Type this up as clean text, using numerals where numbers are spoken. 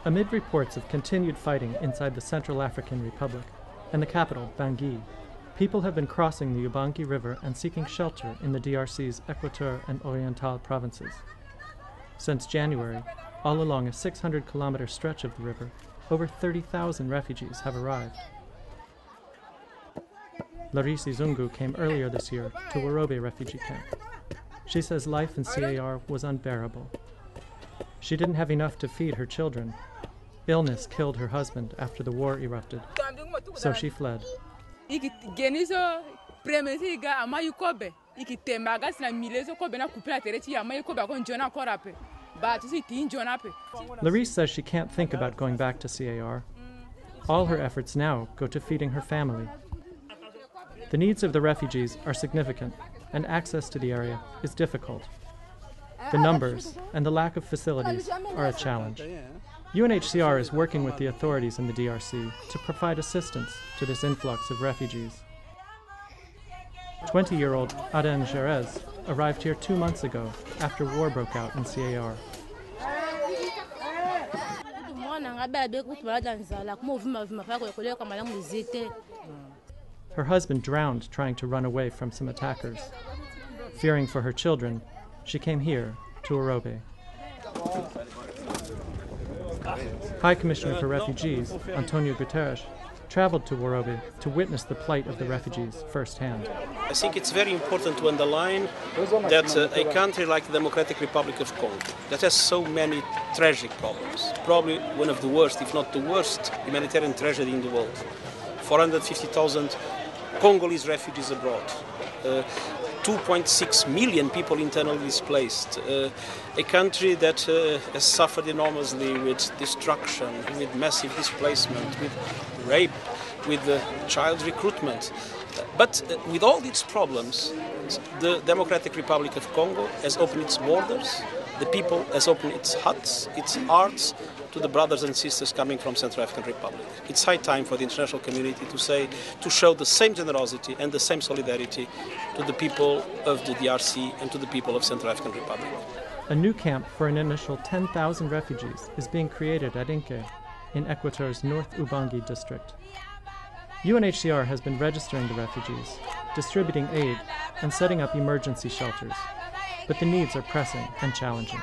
Amid reports of continued fighting inside the Central African Republic and the capital, Bangui, people have been crossing the Ubangi River and seeking shelter in the DRC's Equateur and Oriental provinces. Since January, all along a 600-kilometer stretch of the river, over 30,000 refugees have arrived. Larisi Zungu came earlier this year to Worobe refugee camp. She says life in CAR was unbearable. She didn't have enough to feed her children. Illness killed her husband after the war erupted, so she fled. Larisse says she can't think about going back to CAR. All her efforts now go to feeding her family. The needs of the refugees are significant, and access to the area is difficult. The numbers and the lack of facilities are a challenge. UNHCR is working with the authorities in the DRC to provide assistance to this influx of refugees. 20-year-old Aden Jerez arrived here 2 months ago after war broke out in CAR. Her husband drowned trying to run away from some attackers. Fearing for her children, she came here to Worobe. High Commissioner for Refugees, António Guterres, traveled to Worobe to witness the plight of the refugees firsthand. I think it's very important to underline that a country like the Democratic Republic of Congo, that has so many tragic problems, probably one of the worst, if not the worst, humanitarian tragedy in the world. 450,000 Congolese refugees abroad. 2.6 million people internally displaced. A country that has suffered enormously with destruction, with massive displacement, with rape, with child recruitment. But with all these problems, the Democratic Republic of Congo has opened its borders, the people has opened its huts, its hearts to the brothers and sisters coming from Central African Republic. It's high time for the international community to show the same generosity and the same solidarity to the people of the DRC and to the people of Central African Republic. A new camp for an initial 10,000 refugees is being created at Inke, in Equateur's North Ubangi district. UNHCR has been registering the refugees, distributing aid, and setting up emergency shelters. But the needs are pressing and challenging.